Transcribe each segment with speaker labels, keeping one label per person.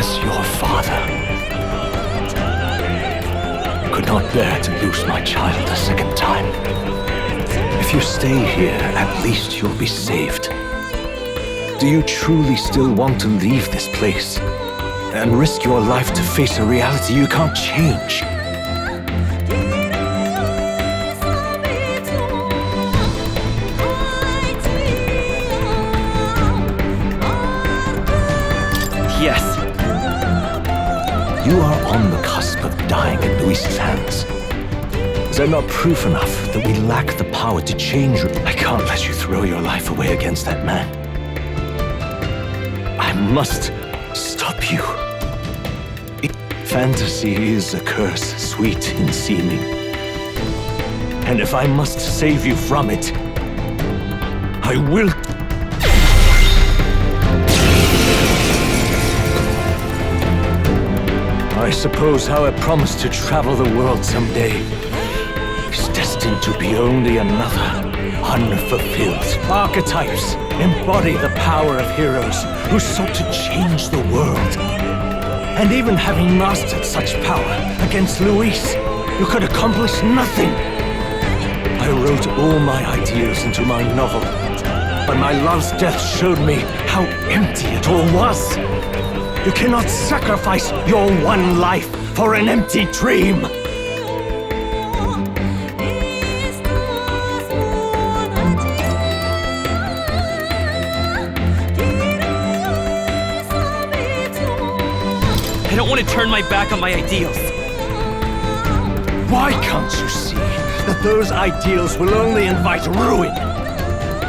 Speaker 1: as your father, I could not bear to lose my child a second time. If you stay here, at least you'll be saved. Do you truly still want to leave this place and risk your life to face a reality you can't change?
Speaker 2: Yes.
Speaker 1: You are on the cusp of dying in Luis's hands. Is that not proof enough that we lack the power to change? I can't let you throw your life away against that man. I must stop you. Fantasy is a curse, sweet in seeming. And if I must save you from it, I will. I suppose our promise to travel the world someday is destined to be only another unfulfilled. Archetypes embody the power of heroes who sought to change the world. And even having mastered such power against Luis, you could accomplish nothing. I wrote all my ideals into my novel, but my love's death showed me how empty it all was. You cannot sacrifice your one life for an empty dream.
Speaker 2: I don't want to turn my back on my ideals.
Speaker 1: Why can't you see that those ideals will only invite ruin?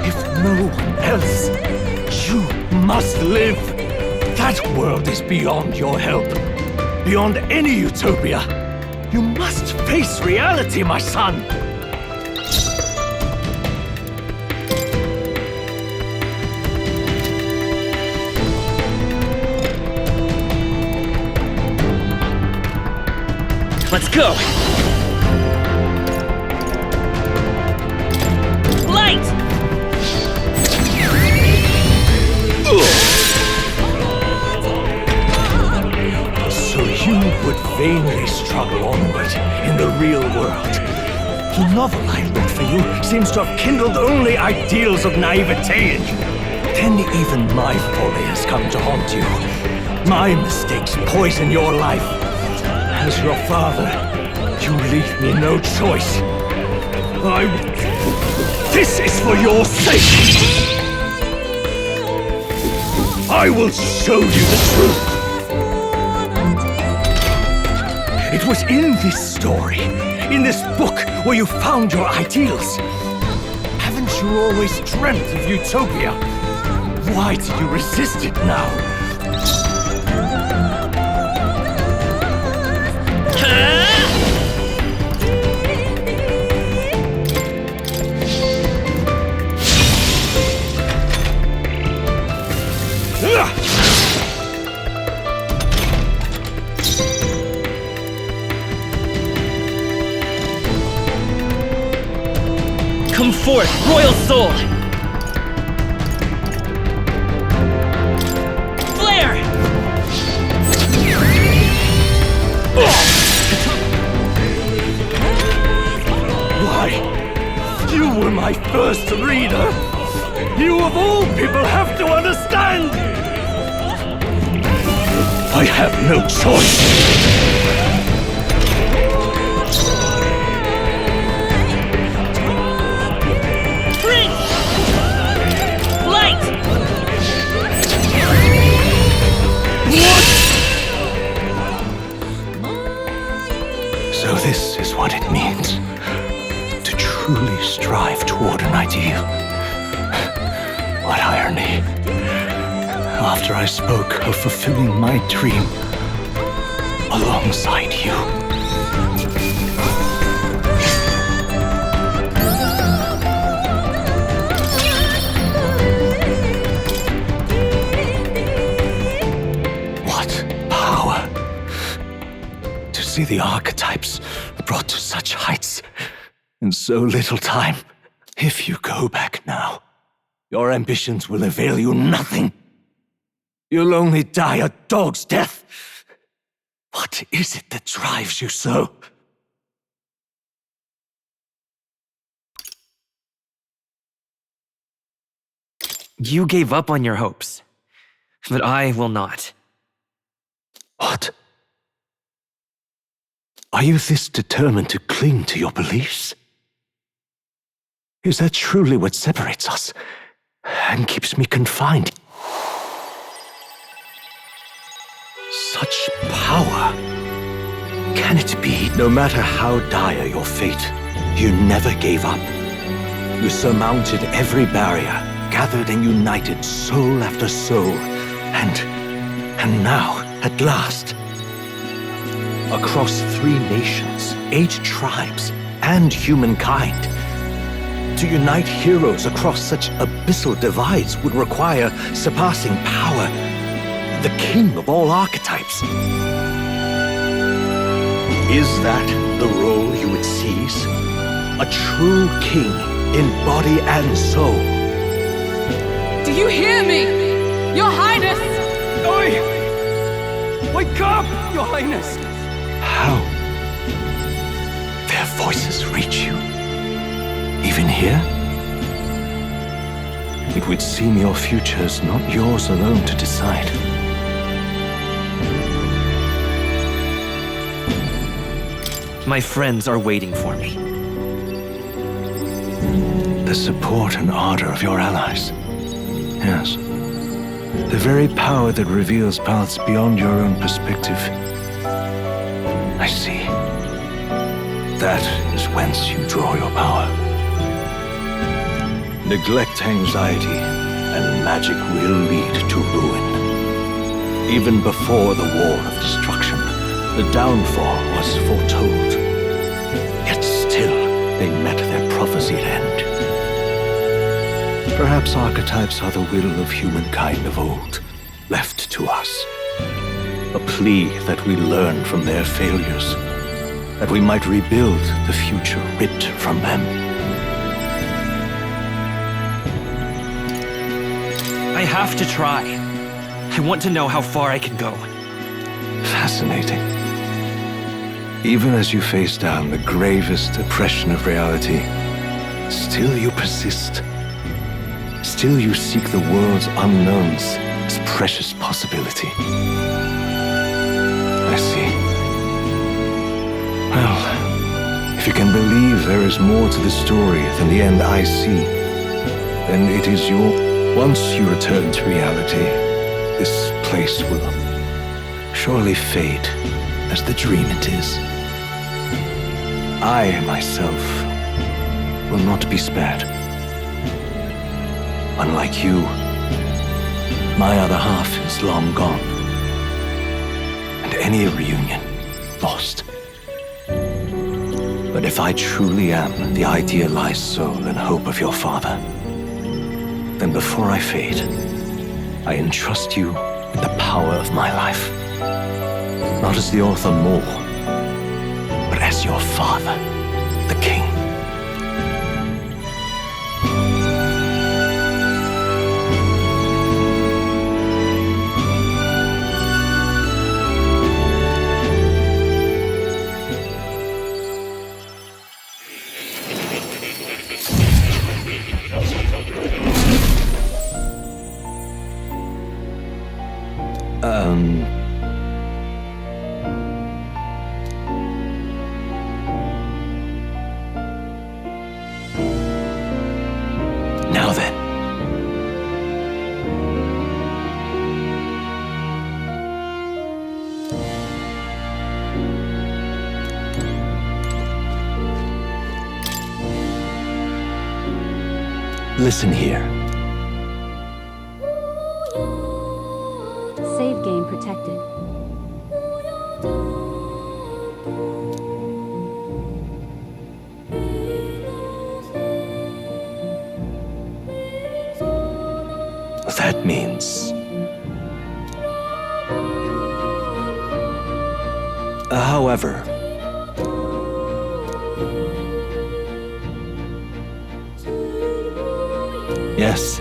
Speaker 1: If no one else, you must live. That world is beyond your help, beyond any utopia. You must face reality, my son.
Speaker 2: Let's go! Light!
Speaker 1: So you would vainly struggle onward in the real world. The novel I wrote for you seems to have kindled only ideals of naivete in you. Then even my folly has come to haunt you. My mistakes poison your life. As your father, you leave me no choice. This is for your sake! I will show you the truth! It was in this story, in this book, where you found your ideals. Haven't you always dreamt of utopia? Why do you resist it now?
Speaker 2: Come forth, royal soul! Flare!
Speaker 1: Why? You were my first reader! You of all people have to understand! I have no choice! So this is what it means to truly strive toward an ideal. What irony. After I spoke of fulfilling my dream alongside you. What power to see the archetypes brought to such heights in so little time. If you go back now, your ambitions will avail you nothing. You'll only die a dog's death. What is it that drives you so?
Speaker 2: You gave up on your hopes, but I will not.
Speaker 1: What? Are you this determined to cling to your beliefs? Is that truly what separates us and keeps me confined? Such power. Can it be? No matter how dire your fate, you never gave up. You surmounted every barrier, gathered and united soul after soul, and now, at last, across 3 nations, 8 tribes, and humankind, to unite heroes across such abyssal divides would require surpassing power, the king of all archetypes. Is that the role you would seize? A true king in body and soul?
Speaker 3: Do you hear me? Your Highness!
Speaker 4: Oi! Wake up, Your Highness!
Speaker 1: How? Their voices reach you? Even here? It would seem your future is not yours alone to decide.
Speaker 2: My friends are waiting for me.
Speaker 1: The support and ardor of your allies. Yes. The very power that reveals paths beyond your own perspective. I see. That is whence you draw your power. Neglect anxiety, and magic will lead to ruin. Even before the war of destruction, the downfall was foretold. Yet still, they met their prophesied end. Perhaps archetypes are the will of humankind of old, left to us. A plea that we learn from their failures, that we might rebuild the future ripped from them.
Speaker 2: I have to try. I want to know how far I can go.
Speaker 1: Fascinating. Even as you face down the gravest oppression of reality, still you persist. Still you seek the world's unknowns as precious possibility. I see. Well, if you can believe there is more to the story than the end I see, then it is your... Once you return to reality, this place will surely fade as the dream it is. I, myself, will not be spared. Unlike you, my other half is long gone, and any reunion lost. But if I truly am the idealized soul and hope of your father, then before I fade, I entrust you with the power of my life. Not as the author more, but as your father, the king. Now then. Listen here.
Speaker 5: Save game protected.
Speaker 1: That means... However... Yes.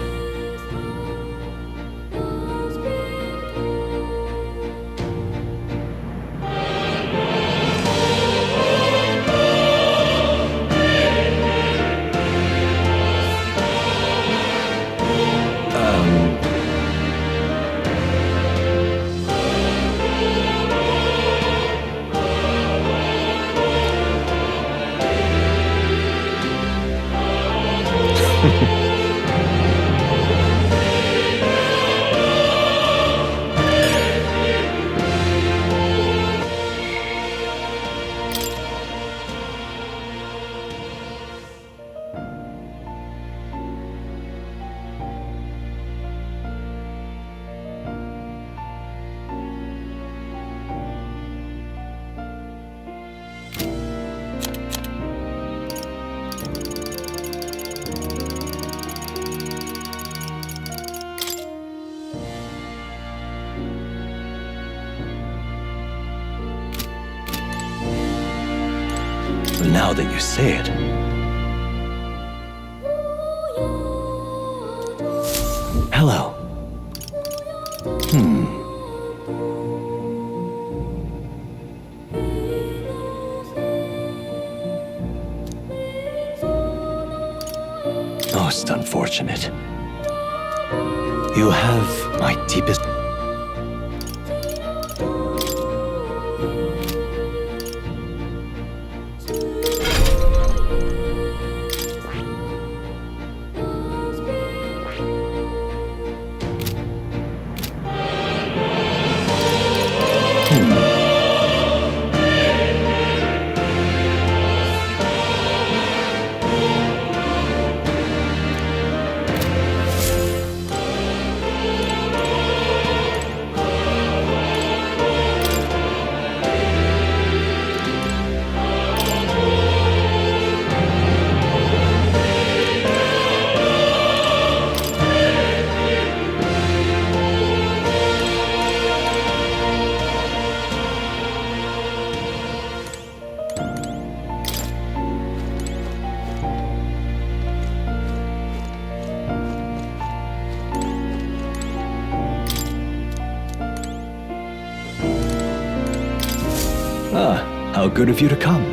Speaker 1: now that you say it. Hello. Most unfortunate. You have my deepest... Ah, how good of you to come.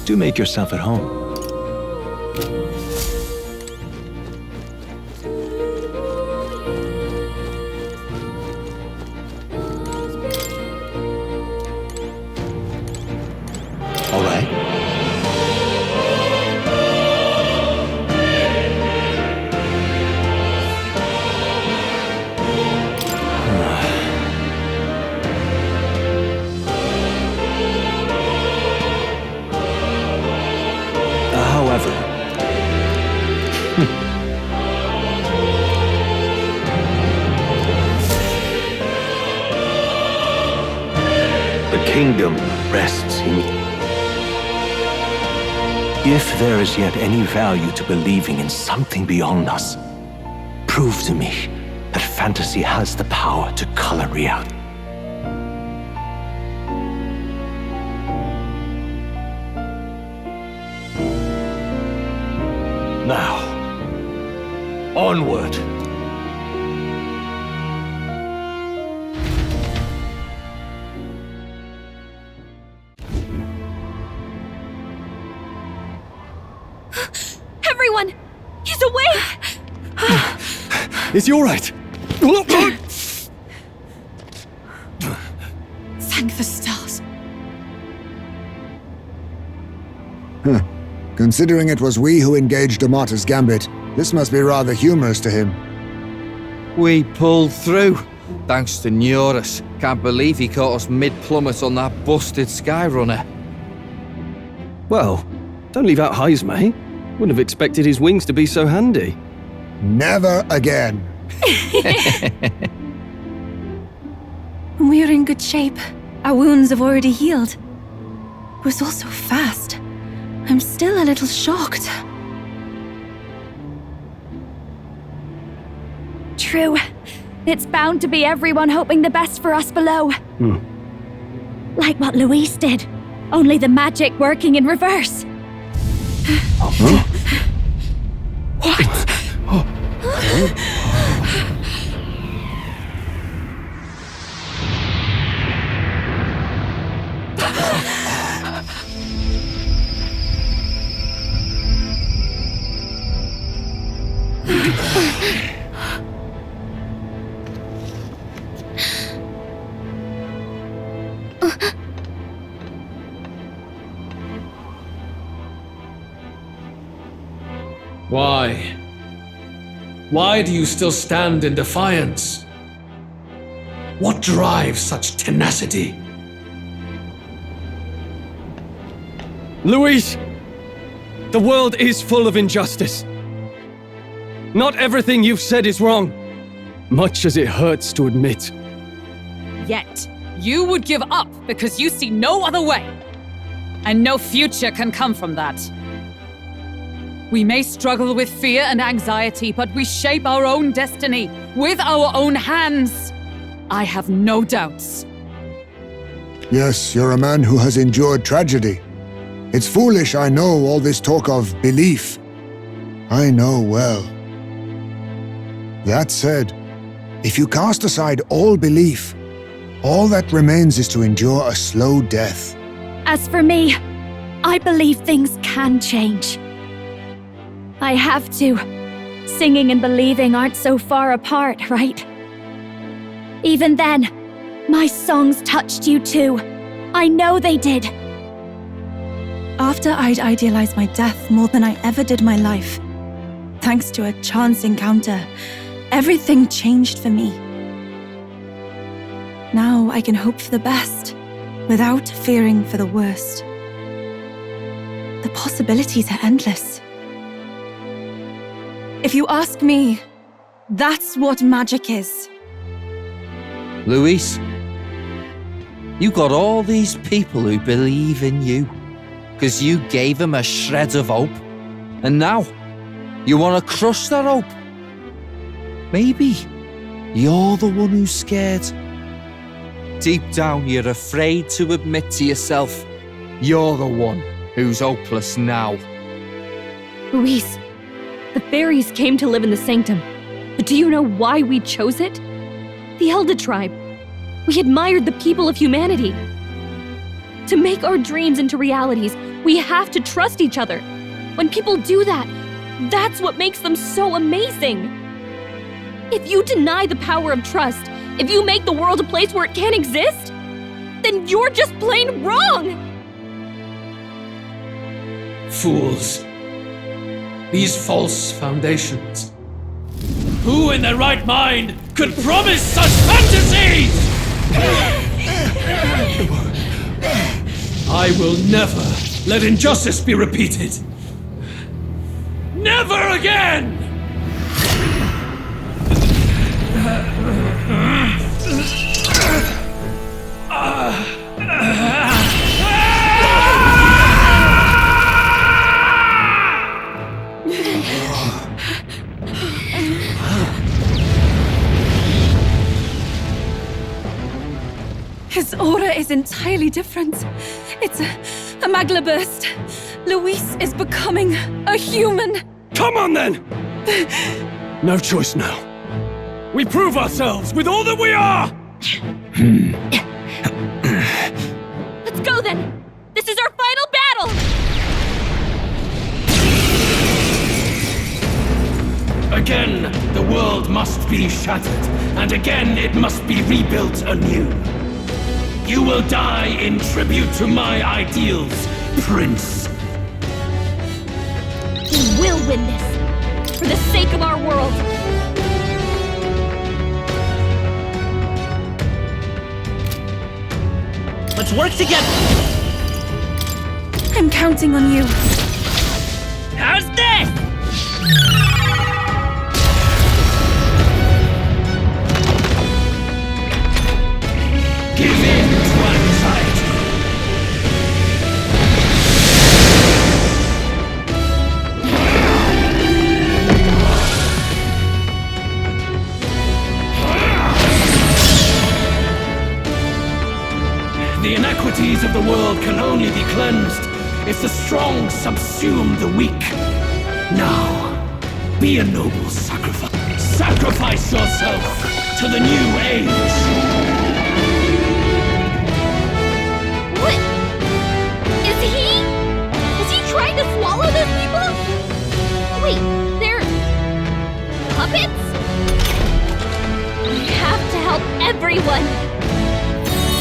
Speaker 1: Do make yourself at home. All right. However, the kingdom rests in... If there is yet any value to believing in something beyond us, prove to me that fantasy has the power to color reality. Now, onward.
Speaker 5: Everyone! He's awake!
Speaker 4: Is he all right?
Speaker 3: Thank the stars.
Speaker 6: Considering it was we who engaged Amata's gambit, this must be rather humorous to him.
Speaker 7: We pulled through, thanks to Neurus. Can't believe he caught us mid-plummet on that busted Skyrunner.
Speaker 4: Well, don't leave out Heis, mate. Wouldn't have expected his wings to be so handy.
Speaker 6: Never again.
Speaker 5: We're in good shape. Our wounds have already healed. It was all so fast. I'm still a little shocked.
Speaker 8: True. It's bound to be everyone hoping the best for us below. Like what Luis did. Only the magic working in reverse.
Speaker 9: Why? Why do you still stand in defiance? What drives such tenacity?
Speaker 4: Luis! The world is full of injustice. Not everything you've said is wrong, much as it hurts to admit.
Speaker 3: Yet, you would give up because you see no other way. And no future can come from that. We may struggle with fear and anxiety, but we shape our own destiny with our own hands. I have no doubts.
Speaker 6: Yes, you're a man who has endured tragedy. It's foolish, I know, all this talk of belief. I know well. That said, if you cast aside all belief, all that remains is to endure a slow death.
Speaker 8: As for me, I believe things can change. I have to. Singing and believing aren't so far apart, right? Even then, my songs touched you too. I know they did.
Speaker 5: After I'd idealized my death more than I ever did my life, thanks to a chance encounter, everything changed for me. Now I can hope for the best, without fearing for the worst. The possibilities are endless. If you ask me, that's what magic is.
Speaker 7: Luis, you got all these people who believe in you, because you gave them a shred of hope. And now, you want to crush that hope. Maybe you're the one who's scared. Deep down, you're afraid to admit to yourself, you're the one who's hopeless now.
Speaker 10: Luis, the fairies came to live in the Sanctum. But do you know why we chose it? The Elder Tribe. We admired the people of humanity. To make our dreams into realities, we have to trust each other. When people do that, that's what makes them so amazing. If you deny the power of trust, if you make the world a place where it can't exist, then you're just plain wrong!
Speaker 9: Fools. These false foundations. Who in their right mind could promise such fantasies? I will never let injustice be repeated. Never again!
Speaker 5: His aura is entirely different. It's a magla burst. Luis is becoming a human.
Speaker 4: Come on then! No choice now. We prove ourselves with all that we are!
Speaker 10: Let's go then! This is our final battle!
Speaker 9: Again, the world must be shattered, and again it must be rebuilt anew. You will die in tribute to my ideals, Prince.
Speaker 10: We will win this! For the sake of our world!
Speaker 2: Let's work together!
Speaker 5: I'm counting on you.
Speaker 2: How's this?
Speaker 9: Give in to anxiety. The inequities of the world can only be cleansed if the strong subsume the weak. Now, be a noble sacrifice. Sacrifice yourself to the new age.
Speaker 10: What? Is he trying to swallow those people? Wait, they're puppets? We have to help everyone.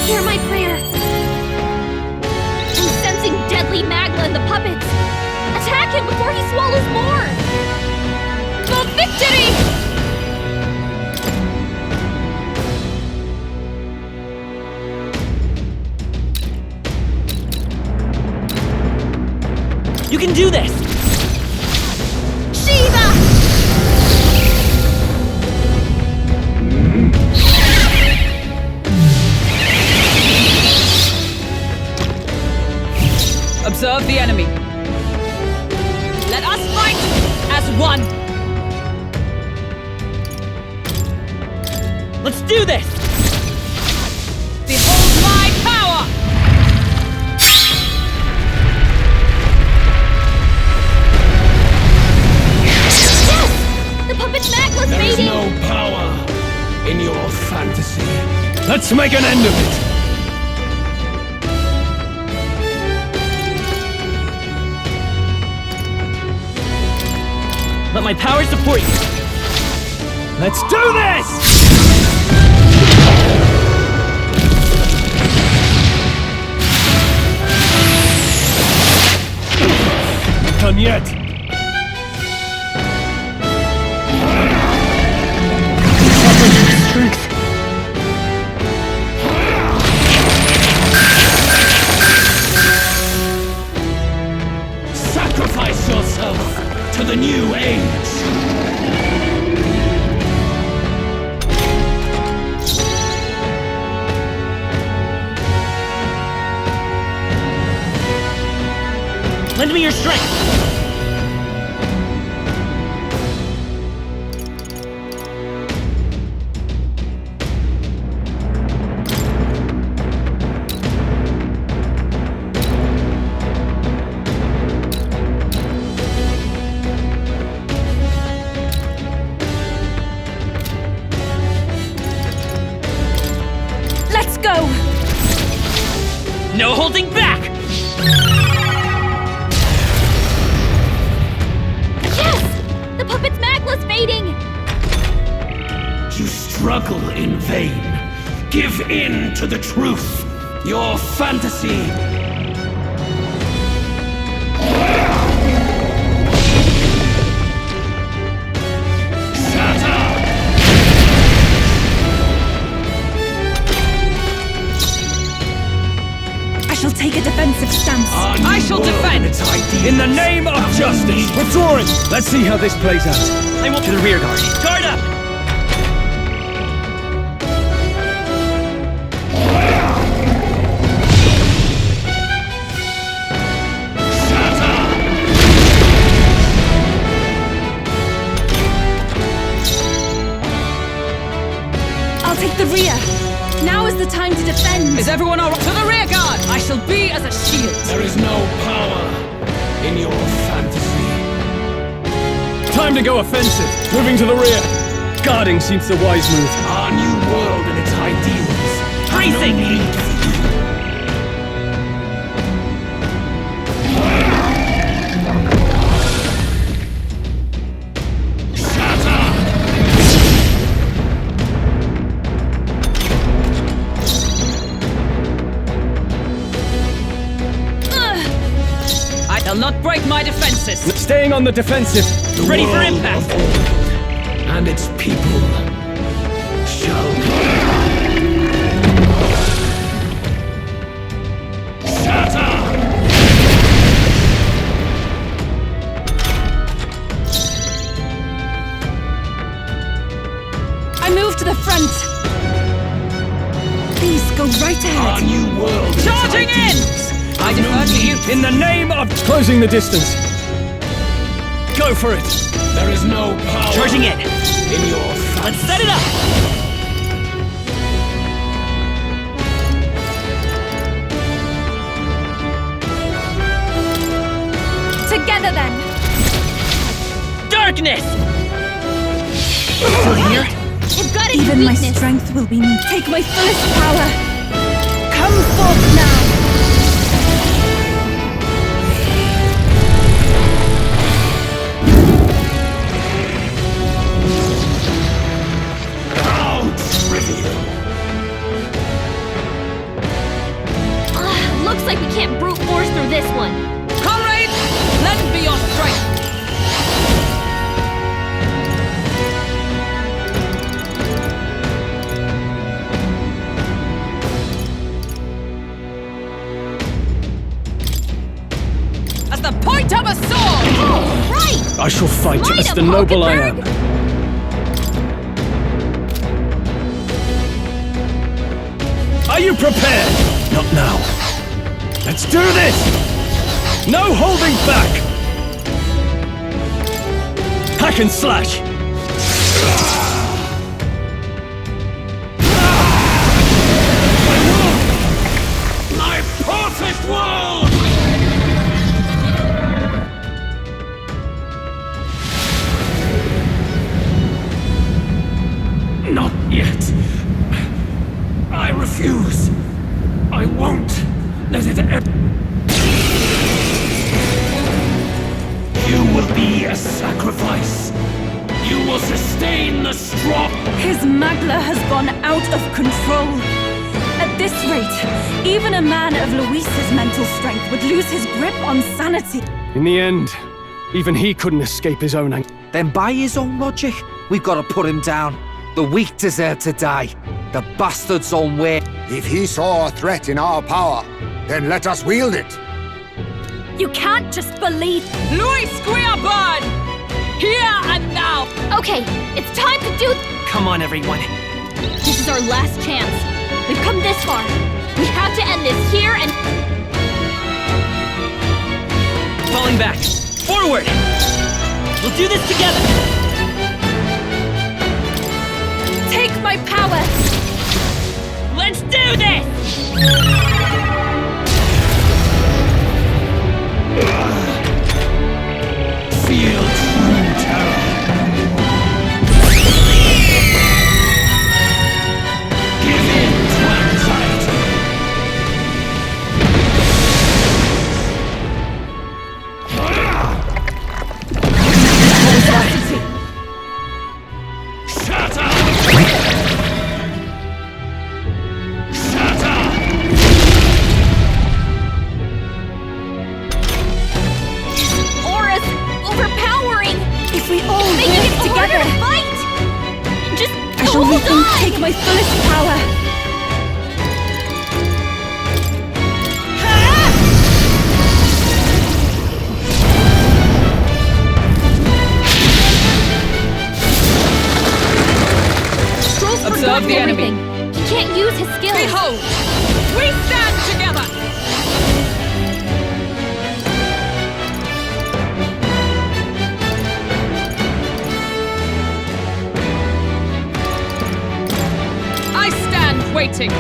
Speaker 10: Hear my prayer. I'm sensing deadly magma in the puppets. Attack him before he swallows more. For victory!
Speaker 2: can do this!
Speaker 8: Shiva!
Speaker 3: Observe the enemy. Let us fight as one.
Speaker 2: Let's do this!
Speaker 3: Behold my power!
Speaker 8: Yes! The puppet's necklace
Speaker 9: There is
Speaker 8: fading!
Speaker 9: no power in your fantasy.
Speaker 4: Let's make an end of it!
Speaker 2: Let my power support you!
Speaker 4: Let's do this! Not done yet.
Speaker 5: Strength.
Speaker 9: Sacrifice yourself to the new age.
Speaker 2: Lend me your strength!
Speaker 5: Let's go!
Speaker 2: No holding back!
Speaker 8: Yes! The puppet's necklace fading!
Speaker 9: You struggle in vain. Give in to the truth. Your fantasy.
Speaker 5: I shall take a defensive stance.
Speaker 3: I shall defend.
Speaker 4: In the name of justice, withdrawing! Let's see how this plays out.
Speaker 2: I will to the rear guard. Guard up!
Speaker 5: I'll take the rear. Now is the time to defend.
Speaker 3: Is everyone all right? To the rear guard! I shall be as a shield.
Speaker 9: There is no power in your fantasy.
Speaker 4: Time to go offensive. Moving to the rear. Guarding seems the wise move.
Speaker 9: Our new world and its ideals have no
Speaker 2: Racing!
Speaker 9: need for you.
Speaker 3: I shall not break my defenses.
Speaker 4: Staying on the defensive.
Speaker 9: The
Speaker 2: Ready for
Speaker 9: world
Speaker 2: impact.
Speaker 9: of old and its people shall shatter.
Speaker 5: I move to the front. Please go right
Speaker 9: Our
Speaker 5: ahead.
Speaker 9: new world and its
Speaker 3: Charging in!
Speaker 9: ideals
Speaker 3: I
Speaker 9: have no
Speaker 3: defer to you.
Speaker 9: need.
Speaker 4: In the name of closing the distance. Go for it.
Speaker 9: There is no power
Speaker 2: Charging in!
Speaker 9: in your
Speaker 2: Let's
Speaker 9: fantasy.
Speaker 2: set it up!
Speaker 5: Together then.
Speaker 2: Darkness! Still here?
Speaker 8: I've got a
Speaker 5: Even my
Speaker 8: weakness.
Speaker 5: strength will be me. Take my fullest power. Come forth now.
Speaker 9: How trivial.
Speaker 10: Looks like we can't brute force through this one.
Speaker 3: Comrades, lend me your strength.
Speaker 4: I shall fight
Speaker 8: Line
Speaker 4: as
Speaker 8: of
Speaker 4: the noble I am.
Speaker 8: Hulkenberg!
Speaker 4: Are you prepared?
Speaker 1: Not now.
Speaker 4: Let's do this! No holding back! Hack and slash!
Speaker 9: My perfect world! Not yet. I refuse. I won't let it end. You will be a sacrifice. You will sustain the strong.
Speaker 5: His Magla has gone out of control. At this rate, even a man of Luis's mental strength would lose his grip on sanity.
Speaker 4: In the end, even he couldn't escape his own anger.
Speaker 7: Then by his own logic, we've got to put him down. The weak deserve to die. The bastard's own way.
Speaker 6: If he saw a threat in our power, then let us wield it.
Speaker 8: You can't just believe.
Speaker 3: Luis, we are born! Here and now!
Speaker 8: Okay, it's time to do.
Speaker 2: Come on, everyone.
Speaker 8: This is our last chance. We've come this far. We have to end this here and.
Speaker 2: Falling back. Forward! We'll do this together!
Speaker 5: Take my power!
Speaker 3: Let's do this!
Speaker 9: Feel true terror. Give in to anxiety. Shut up! Shut up!
Speaker 8: Aura's overpowering!
Speaker 5: If we all
Speaker 8: Making
Speaker 5: work
Speaker 8: it
Speaker 5: together,
Speaker 8: harder to fight! Just
Speaker 5: I shall
Speaker 8: hold
Speaker 5: let them
Speaker 8: on!
Speaker 5: take my fullest power.
Speaker 8: Stroll's
Speaker 3: Observe
Speaker 8: forgotten
Speaker 3: the enemy.
Speaker 8: everything. He can't use his skills.
Speaker 3: Behold! We stand together! I stand waiting!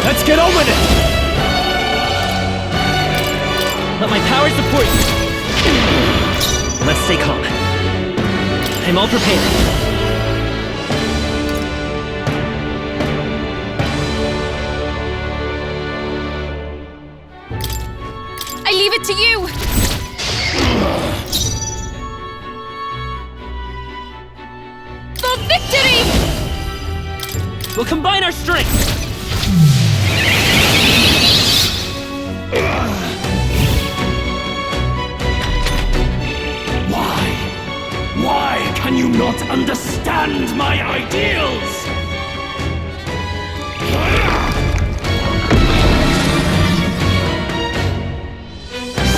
Speaker 4: Let's get on with it!
Speaker 2: Let my power support you. Let's stay calm. I'm all prepared.
Speaker 3: I leave it to you! For victory!
Speaker 2: We'll combine our strength.
Speaker 9: Why can you not understand my ideals?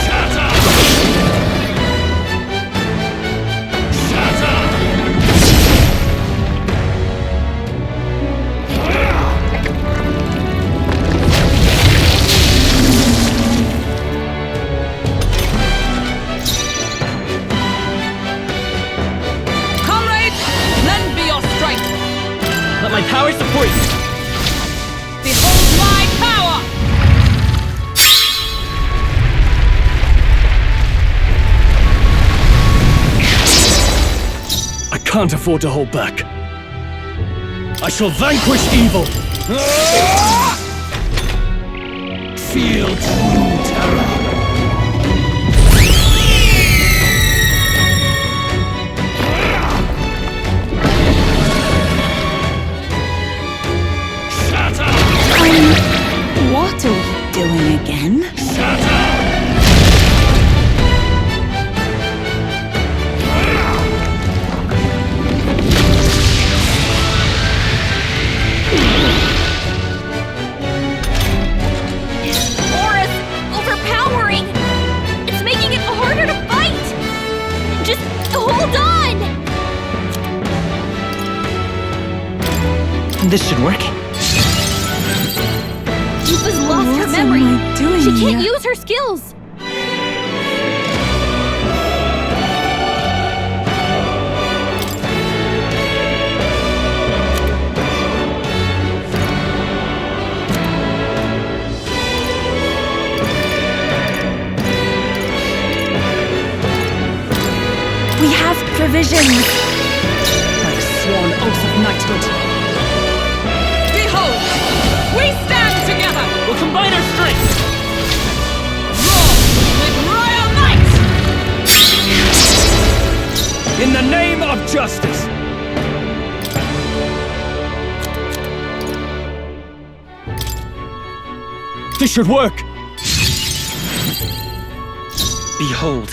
Speaker 9: Shut up! Shut up!
Speaker 2: Let my power support you.
Speaker 3: Behold my power!
Speaker 4: I can't afford to hold back. I shall vanquish evil.
Speaker 9: Feel true terror.
Speaker 2: This should work.
Speaker 10: Yufa's lost her
Speaker 5: What
Speaker 10: memory.
Speaker 5: am I doing
Speaker 10: She can't
Speaker 5: here?
Speaker 10: use her skills.
Speaker 5: We have provisions.
Speaker 3: By the sworn oath of knighthood. Behold! We stand together!
Speaker 2: We'll combine our strength!
Speaker 3: Roar with royal might!
Speaker 4: In the name of justice! This should work!
Speaker 2: Behold,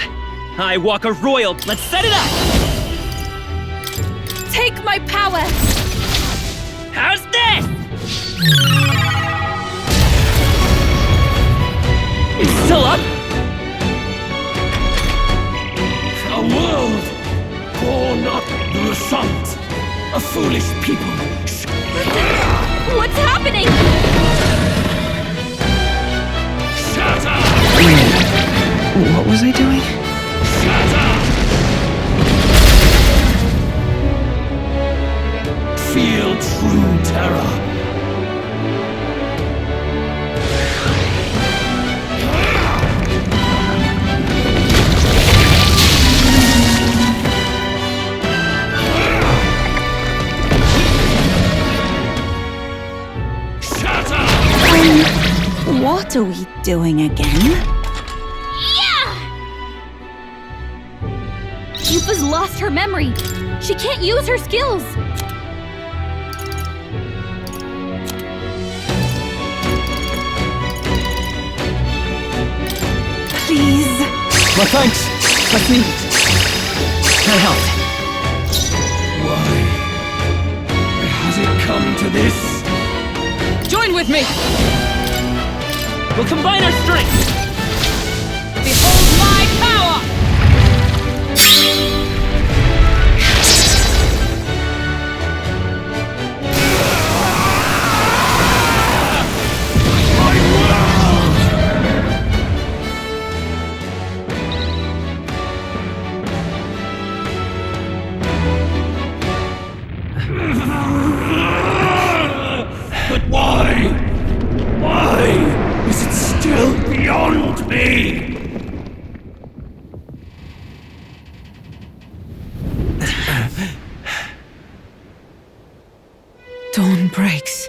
Speaker 2: I walk a royal. Let's set it up!
Speaker 8: Take my power!
Speaker 2: How's this? It's still up?
Speaker 9: A world born of the Refant, a foolish people.
Speaker 10: What's happening?
Speaker 9: Shatter!
Speaker 2: What was I doing?
Speaker 9: Shatter! Feel true terror.
Speaker 5: What are we doing again?
Speaker 10: Yufa's lost her memory. She can't use her skills.
Speaker 5: Please.
Speaker 4: My thanks!
Speaker 2: Let's meet. Can I help?
Speaker 9: Why has it come to this?
Speaker 3: Join with me!
Speaker 2: We'll combine our strength!
Speaker 3: Behold my power!
Speaker 9: But why? Why is it still beyond me?
Speaker 3: Dawn breaks.